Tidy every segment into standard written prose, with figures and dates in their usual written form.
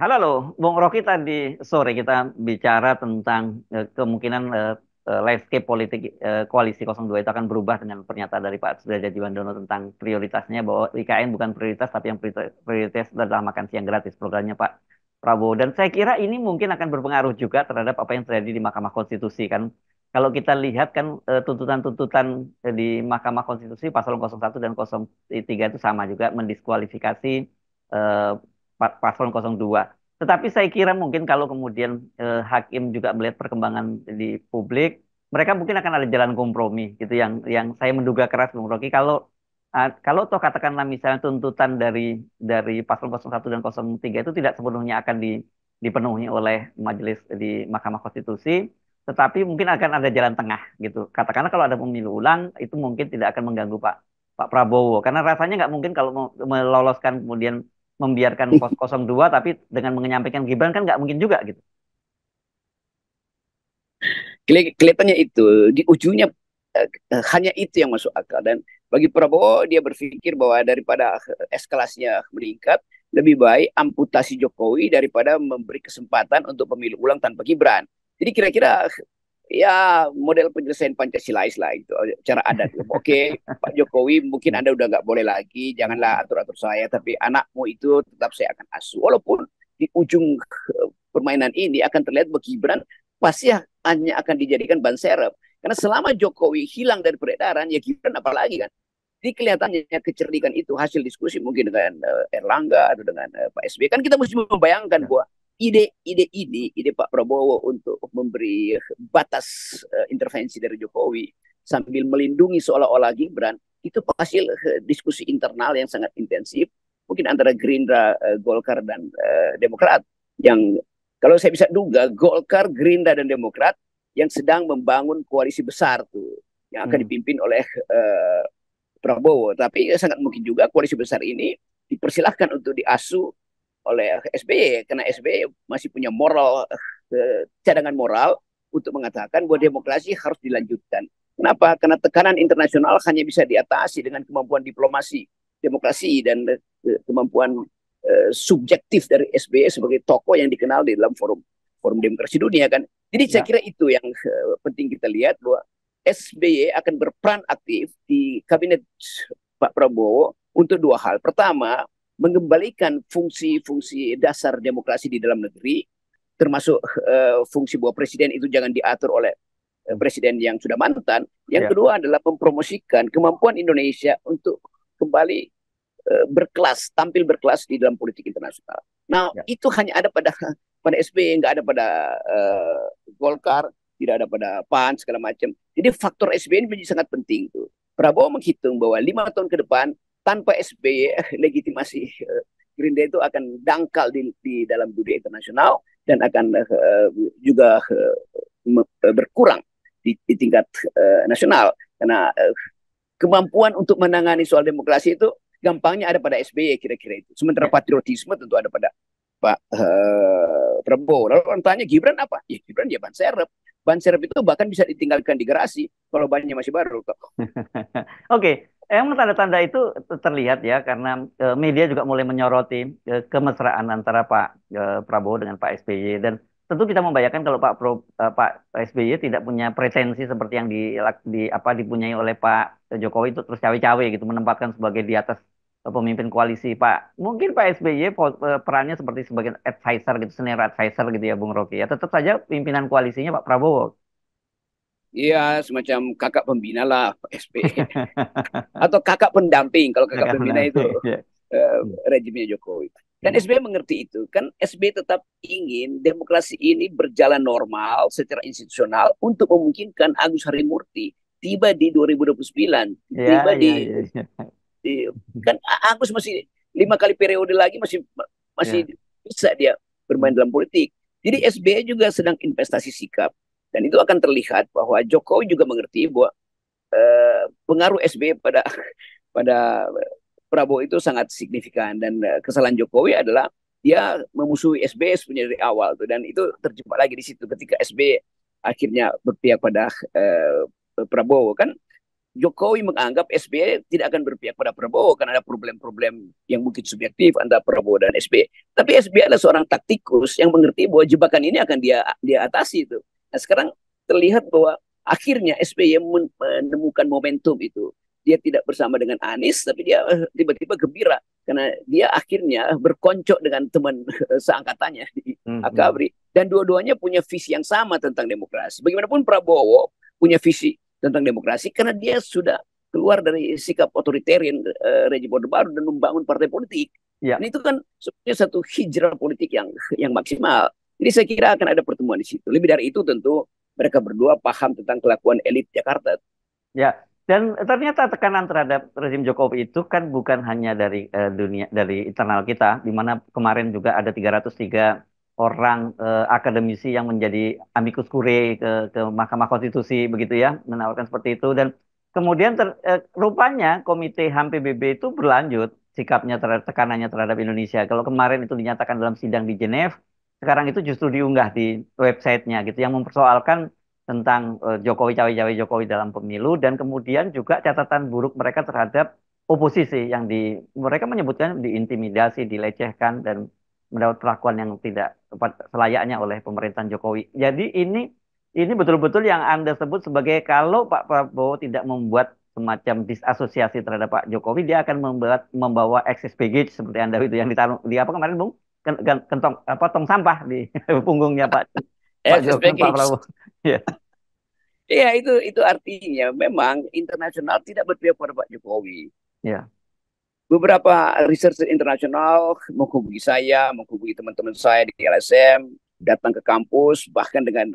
Halo loh, Bung Rocky tadi sore kita bicara tentang kemungkinan landscape politik koalisi 02 itu akan berubah dengan pernyataan dari Pak Sudrajat Djiwandono tentang prioritasnya bahwa IKN bukan prioritas tapi yang prioritas adalah makan siang gratis programnya Pak Prabowo. Dan saya kira ini mungkin akan berpengaruh juga terhadap apa yang terjadi di Mahkamah Konstitusi kan. Kalau kita lihat kan tuntutan-tuntutan di Mahkamah Konstitusi pasal 01 dan 03 itu sama juga mendiskualifikasi eh, paslon 02. Tetapi saya kira mungkin kalau kemudian hakim juga melihat perkembangan di publik, mereka mungkin akan ada jalan kompromi gitu yang saya menduga keras Bung Rocky kalau toh katakanlah misalnya tuntutan dari paslon 01 dan 03 itu tidak sepenuhnya akan dipenuhi oleh majelis di Mahkamah Konstitusi, tetapi mungkin akan ada jalan tengah gitu. Katakanlah kalau ada pemilu ulang itu mungkin tidak akan mengganggu Pak Prabowo karena rasanya nggak mungkin kalau meloloskan kemudian membiarkan pos 02 tapi dengan menyampaikan Gibran kan nggak mungkin juga gitu. Kelihatannya itu di ujungnya hanya itu yang masuk akal. Dan bagi Prabowo, dia berpikir bahwa daripada eskalasinya meningkat, lebih baik amputasi Jokowi daripada memberi kesempatan untuk pemilu ulang tanpa Gibran. Jadi kira-kira ya model penyelesaian Pancasilais lah itu, cara adat. Oke, Pak Jokowi mungkin Anda udah nggak boleh lagi, janganlah atur-atur saya, tapi anakmu itu tetap saya akan asuh. Walaupun di ujung permainan ini akan terlihat bahwa Gibran pasti hanya akan dijadikan ban serep. Karena selama Jokowi hilang dari peredaran, ya Gibran apalagi kan. Jadi kelihatannya kecerdikan itu hasil diskusi mungkin dengan Erlangga atau dengan Pak SBY. Kan kita mesti membayangkan Ya. bahwa ide-ide ini, ide Pak Prabowo untuk memberi batas intervensi dari Jokowi sambil melindungi seolah-olah Gibran, itu hasil diskusi internal yang sangat intensif, mungkin antara Gerindra, Golkar, dan Demokrat, yang kalau saya bisa duga Golkar, Gerindra, dan Demokrat yang sedang membangun koalisi besar tuh yang akan Hmm. dipimpin oleh Prabowo. Tapi sangat mungkin juga koalisi besar ini dipersilahkan untuk diasuh oleh SBY karena SBY masih punya moral, cadangan moral untuk mengatakan bahwa demokrasi harus dilanjutkan. Kenapa? Karena tekanan internasional hanya bisa diatasi dengan kemampuan diplomasi, demokrasi, dan kemampuan subjektif dari SBY sebagai tokoh yang dikenal di dalam forum forum demokrasi dunia kan. Jadi saya Ya. kira itu yang penting kita lihat bahwa SBY akan berperan aktif di kabinet Pak Prabowo untuk dua hal. Pertama, mengembalikan fungsi-fungsi dasar demokrasi di dalam negeri, termasuk fungsi bahwa presiden itu jangan diatur oleh presiden yang sudah mantan. Yang Ya. kedua adalah mempromosikan kemampuan Indonesia untuk kembali berkelas, tampil berkelas di dalam politik internasional. Nah, Ya. itu hanya ada pada SBY, nggak ada pada Golkar, tidak ada pada PAN segala macam. Jadi faktor SBY ini menjadi sangat penting tuh. Prabowo menghitung bahwa 5 tahun ke depan tanpa SBY legitimasi Gerindra itu akan dangkal di dalam dunia internasional dan akan juga berkurang di tingkat nasional karena kemampuan untuk menangani soal demokrasi itu gampangnya ada pada SBY kira-kira itu. Sementara Ya. patriotisme tentu ada pada Pak Prabowo. Lalu orang tanya Gibran apa? Ya Gibran ya ban serep. Ban serep itu bahkan bisa ditinggalkan di garasi kalau bannya masih baru. Oke, emang tanda-tanda itu terlihat ya karena media juga mulai menyoroti kemesraan antara Prabowo dengan Pak SBY dan tentu kita membayangkan kalau Pak SBY tidak punya pretensi seperti yang apa dipunyai oleh Pak Jokowi itu terus cawe-cawe gitu menempatkan sebagai di atas pemimpin koalisi Pak. Mungkin Pak SBY perannya seperti sebagai advisor gitu, senior advisor gitu ya Bung Rocky ya. Tetap saja pimpinan koalisinya Pak Prabowo. Iya, semacam kakak pembina lah Pak SBY. Atau kakak pendamping. Kalau kakak Agak pembina itu menarik. Ya. rejimnya Jokowi. Dan Hmm. SBY mengerti itu. Kan SBY tetap ingin demokrasi ini berjalan normal secara institusional untuk memungkinkan Agus Harimurti tiba di 2029. Tiba Ya, ya, ya, ya. di kan Agus masih 5 kali periode lagi masih masih Ya. bisa dia bermain Hmm. dalam politik. Jadi SBY juga sedang investasi sikap dan itu akan terlihat bahwa Jokowi juga mengerti bahwa pengaruh SBY pada Prabowo itu sangat signifikan dan kesalahan Jokowi adalah dia memusuhi SBY sebenarnya dari awal tuh dan itu terjebak lagi di situ ketika SBY akhirnya berpihak pada Prabowo kan Jokowi menganggap SBY tidak akan berpihak pada Prabowo karena ada problem-problem yang mungkin subjektif antara Prabowo dan SBY. Tapi SBY adalah seorang taktikus yang mengerti bahwa jebakan ini akan dia atasi itu. Nah, sekarang terlihat bahwa akhirnya SBY menemukan momentum itu. Dia tidak bersama dengan Anies, tapi dia tiba-tiba gembira karena dia akhirnya berkoncok dengan teman seangkatannya di Akabri. Dan dua-duanya punya visi yang sama tentang demokrasi. Bagaimanapun Prabowo punya visi tentang demokrasi karena dia sudah keluar dari sikap otoritarian rejim Orde Baru dan membangun partai politik. Ya. Dan itu kan sebenarnya satu hijrah politik yang maksimal. Jadi saya kira akan ada pertemuan di situ. Lebih dari itu tentu mereka berdua paham tentang kelakuan elit Jakarta. Ya, dan ternyata tekanan terhadap rezim Jokowi itu kan bukan hanya dari dunia, dari internal kita, di mana kemarin juga ada 303 orang akademisi yang menjadi amicus curiae ke Mahkamah Konstitusi begitu ya, menawarkan seperti itu. Dan kemudian rupanya Komite HAM PBB itu berlanjut sikapnya terhadap tekanannya terhadap Indonesia. Kalau kemarin itu dinyatakan dalam sidang di Geneva, sekarang itu justru diunggah di websitenya gitu, yang mempersoalkan tentang Jokowi, cawe-cawe Jokowi dalam pemilu, dan kemudian juga catatan buruk mereka terhadap oposisi yang mereka menyebutkan diintimidasi, dilecehkan, dan mendapat perlakuan yang tidak tepat selayaknya oleh pemerintahan Jokowi. Jadi ini betul-betul yang Anda sebut sebagai kalau Pak Prabowo tidak membuat semacam disasosiasi terhadap Pak Jokowi, dia akan membawa excess baggage seperti Anda itu yang ditaruh di apa kemarin, Bung? Kentong apa tong sampah di punggungnya Pak Jokowi, Pak Prabowo. Ya. Iya, itu artinya memang internasional tidak berpihak pada Pak Jokowi. Ya. Beberapa researcher internasional menghubungi saya, menghubungi teman-teman saya di LSM, datang ke kampus, bahkan dengan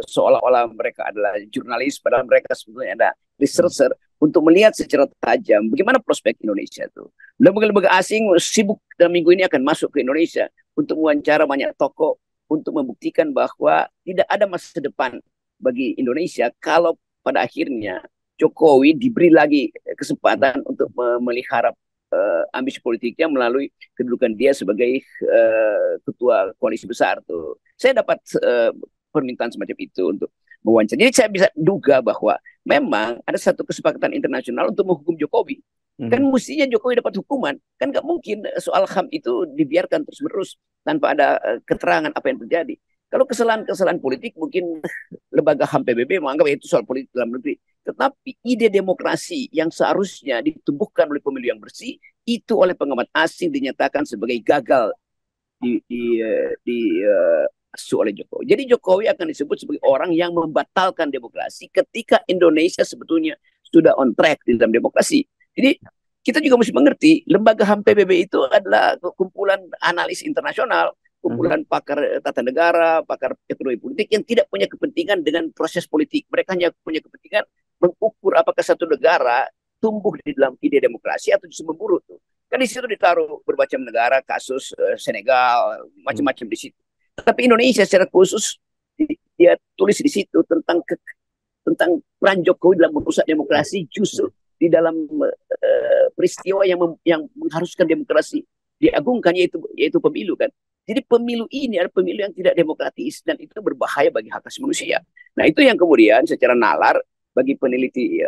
seolah-olah mereka adalah jurnalis, padahal mereka sebetulnya ada researcher untuk melihat secara tajam bagaimana prospek Indonesia itu. Lembaga-lembaga asing sibuk dalam minggu ini akan masuk ke Indonesia untuk mewawancara banyak tokoh untuk membuktikan bahwa tidak ada masa depan bagi Indonesia kalau pada akhirnya Jokowi diberi lagi kesempatan untuk memelihara ambisi politiknya melalui kedudukan dia sebagai ketua koalisi besar tuh. Saya dapat permintaan semacam itu untuk mewawancara. Jadi saya bisa duga bahwa memang ada satu kesepakatan internasional untuk menghukum Jokowi. Kan mestinya Jokowi dapat hukuman. Kan nggak mungkin soal HAM itu dibiarkan terus-menerus tanpa ada keterangan apa yang terjadi. Kalau kesalahan-kesalahan politik mungkin lembaga HAM PBB menganggap itu soal politik dalam negeri. Tetapi ide demokrasi yang seharusnya ditumbuhkan oleh pemilu yang bersih itu oleh pengamat asing dinyatakan sebagai gagal oleh Jokowi. Jadi Jokowi akan disebut sebagai orang yang membatalkan demokrasi ketika Indonesia sebetulnya sudah on track di dalam demokrasi. Jadi kita juga mesti mengerti lembaga HAM PBB itu adalah kumpulan analis internasional, kumpulan pakar tata negara, pakar ekonomi politik yang tidak punya kepentingan dengan proses politik. Mereka hanya punya kepentingan mengukur apakah satu negara tumbuh di dalam ide demokrasi atau justru memburuk. Kan di situ ditaruh berbagai negara, kasus Senegal, macam-macam di situ. Tapi Indonesia secara khusus dia tulis di situ tentang peran Jokowi dalam merusak demokrasi justru di dalam peristiwa yang mengharuskan demokrasi diagungkan yaitu pemilu kan. Jadi pemilu ini adalah pemilu yang tidak demokratis dan itu berbahaya bagi hak asasi manusia. Nah itu yang kemudian secara nalar bagi peneliti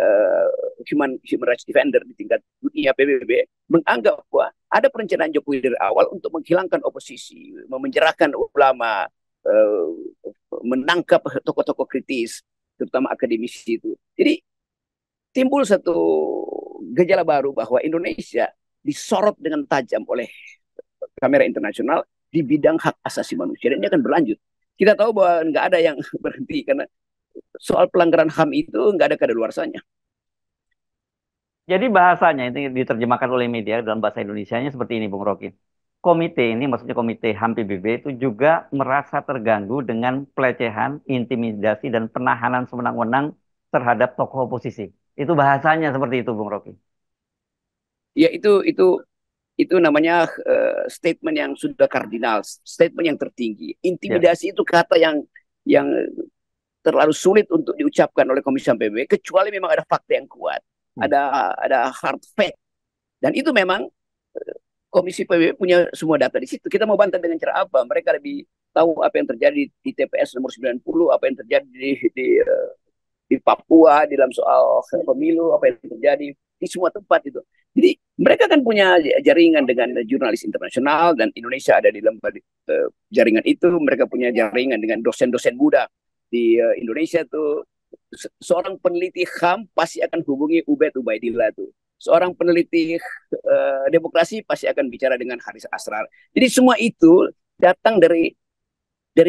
human rights defender di tingkat dunia PBB menganggap bahwa ada perencanaan Jokowi dari awal untuk menghilangkan oposisi, memenjarakan ulama, menangkap tokoh-tokoh kritis, terutama akademisi itu. Jadi timbul satu gejala baru bahwa Indonesia disorot dengan tajam oleh kamera internasional di bidang hak asasi manusia dan ini akan berlanjut. Kita tahu bahwa nggak ada yang berhenti karena soal pelanggaran HAM itu nggak ada kadaluarsanya. Jadi bahasanya itu diterjemahkan oleh media dalam bahasa Indonesianya seperti ini, Bung Rocky. Komite ini, maksudnya Komite HAM PBB itu juga merasa terganggu dengan pelecehan, intimidasi, dan penahanan sewenang-wenang terhadap tokoh oposisi. Itu bahasanya seperti itu, Bung Rocky. Ya itu namanya statement yang sudah kardinal, statement yang tertinggi. Intimidasi itu kata yang terlalu sulit untuk diucapkan oleh Komisi HAM PBB kecuali memang ada fakta yang kuat, ada hard fact. Dan itu memang Komisi PBB punya semua data di situ. Kita mau bantah dengan cara apa? Mereka lebih tahu apa yang terjadi di TPS nomor 90, apa yang terjadi di di Papua, di dalam soal pemilu, apa yang terjadi di semua tempat itu. Jadi mereka kan punya jaringan dengan jurnalis internasional dan Indonesia ada di dalam jaringan itu. Mereka punya jaringan dengan dosen-dosen muda di Indonesia tuh. Seorang peneliti HAM pasti akan hubungi Ubaid Ubaidillah tuh. Seorang peneliti demokrasi pasti akan bicara dengan Haris Asrar. Jadi semua itu datang dari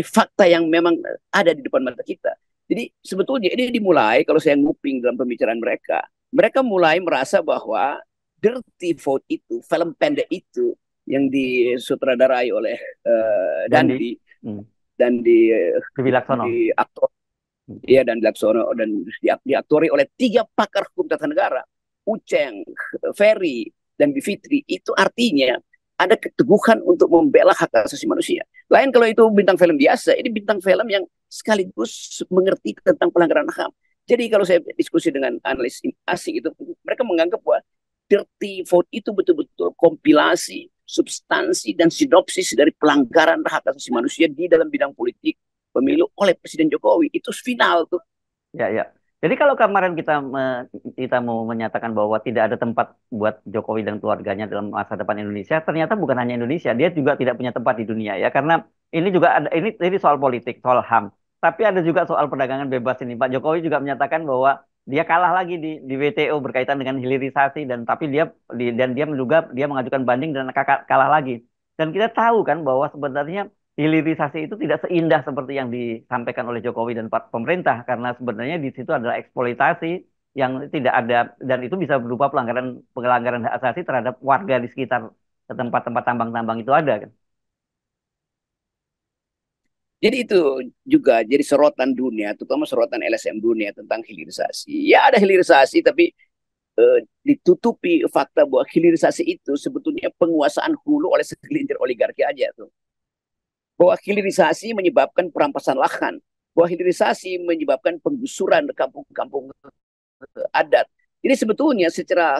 fakta yang memang ada di depan mata kita. Jadi sebetulnya ini dimulai kalau saya nguping dalam pembicaraan mereka. Mereka mulai merasa bahwa Dirty Vote itu, film pendek itu yang disutradarai oleh Dandi hmm, dan di Wilaksono. di aktor ya dan Laksono dan diaktori oleh 3 pakar hukum tata negara, Uceng, Ferry, dan Bivitri. Itu artinya ada keteguhan untuk membela hak asasi manusia. Lain kalau itu bintang film biasa, ini bintang film yang sekaligus mengerti tentang pelanggaran HAM. Jadi kalau saya diskusi dengan analis asing itu, mereka menganggap bahwa Dirty Vote itu betul-betul kompilasi, substansi, dan sinopsis dari pelanggaran hak asasi manusia di dalam bidang politik pemilu oleh Presiden Jokowi. Itu final tuh. Ya, ya. Jadi kalau kemarin kita mau menyatakan bahwa tidak ada tempat buat Jokowi dan keluarganya dalam masa depan Indonesia, ternyata bukan hanya Indonesia, dia juga tidak punya tempat di dunia ya. Karena ini juga ada ini soal politik, soal HAM. Tapi ada juga soal perdagangan bebas ini. Pak Jokowi juga menyatakan bahwa dia kalah lagi di WTO berkaitan dengan hilirisasi dan dia menduga dia mengajukan banding dan kalah lagi. Dan kita tahu kan bahwa sebenarnya hilirisasi itu tidak seindah seperti yang disampaikan oleh Jokowi dan pemerintah karena sebenarnya di situ adalah eksploitasi yang tidak ada dan itu bisa berupa pelanggaran hak asasi terhadap warga di sekitar tempat-tempat tambang-tambang itu ada kan. Jadi itu juga jadi sorotan dunia, terutama sorotan LSM dunia tentang hilirisasi. Ya ada hilirisasi, tapi ditutupi fakta bahwa hilirisasi itu sebetulnya penguasaan hulu oleh segelintir oligarki aja tuh. Bahwa hilirisasi menyebabkan perampasan lahan, bahwa hilirisasi menyebabkan penggusuran kampung-kampung adat. Jadi sebetulnya secara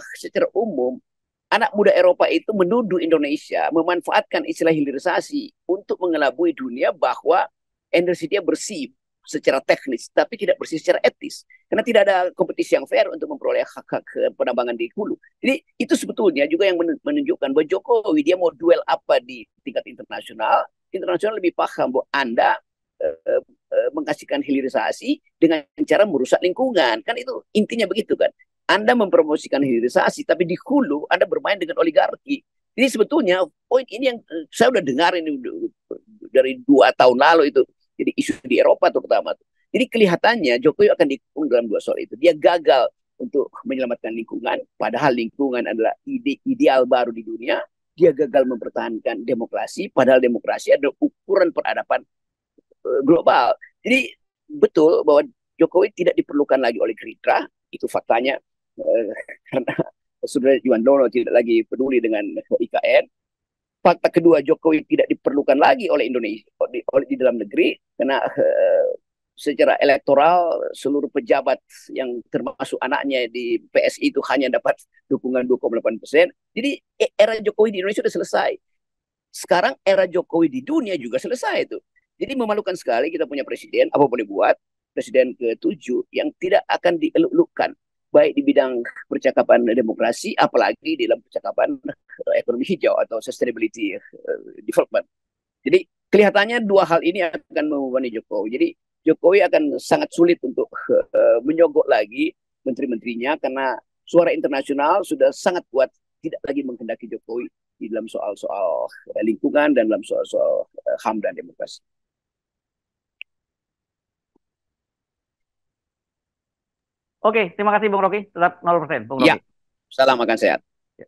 umum anak muda Eropa itu menuduh Indonesia memanfaatkan istilah hilirisasi untuk mengelabui dunia bahwa energi dia bersih secara teknis, tapi tidak bersih secara etis. Karena tidak ada kompetisi yang fair untuk memperoleh hak-hak penambangan di hulu. Jadi itu sebetulnya juga yang menunjukkan bahwa Jokowi dia mau duel apa di tingkat internasional. Internasional lebih paham bahwa Anda mengasihkan hilirisasi dengan cara merusak lingkungan. Kan itu intinya begitu kan. Anda mempromosikan hilirisasi, tapi di hulu Anda bermain dengan oligarki. Jadi sebetulnya poin ini yang saya udah dengar ini dari 2 tahun lalu itu. Jadi isu di Eropa terutama. Jadi kelihatannya Jokowi akan dikung dalam 2 soal itu. Dia gagal untuk menyelamatkan lingkungan, padahal lingkungan adalah ide ideal baru di dunia. Dia gagal mempertahankan demokrasi, padahal demokrasi adalah ukuran peradaban global. Jadi betul bahwa Jokowi tidak diperlukan lagi oleh Gerindra, itu faktanya karena sudah Juandono tidak lagi peduli dengan IKN. Fakta kedua, Jokowi tidak diperlukan lagi oleh Indonesia di dalam negeri karena secara elektoral seluruh pejabat yang termasuk anaknya di PSI itu hanya dapat dukungan 2,8%. Jadi era Jokowi di Indonesia sudah selesai. Sekarang era Jokowi di dunia juga selesai itu. Jadi memalukan sekali kita punya presiden, apa boleh buat, presiden ke-7 yang tidak akan dieluk-elukkan, baik di bidang percakapan demokrasi, apalagi di dalam percakapan ekonomi hijau atau sustainability development. Jadi kelihatannya 2 hal ini akan membebani Jokowi. Jadi Jokowi akan sangat sulit untuk menyogok lagi menteri-menterinya karena suara internasional sudah sangat kuat tidak lagi menghendaki Jokowi di dalam soal-soal lingkungan dan dalam soal-soal HAM dan demokrasi. Oke, terima kasih Bung Rocky. Tetap 0%, Bung Ya, Rocky. salam makan sehat. Ya.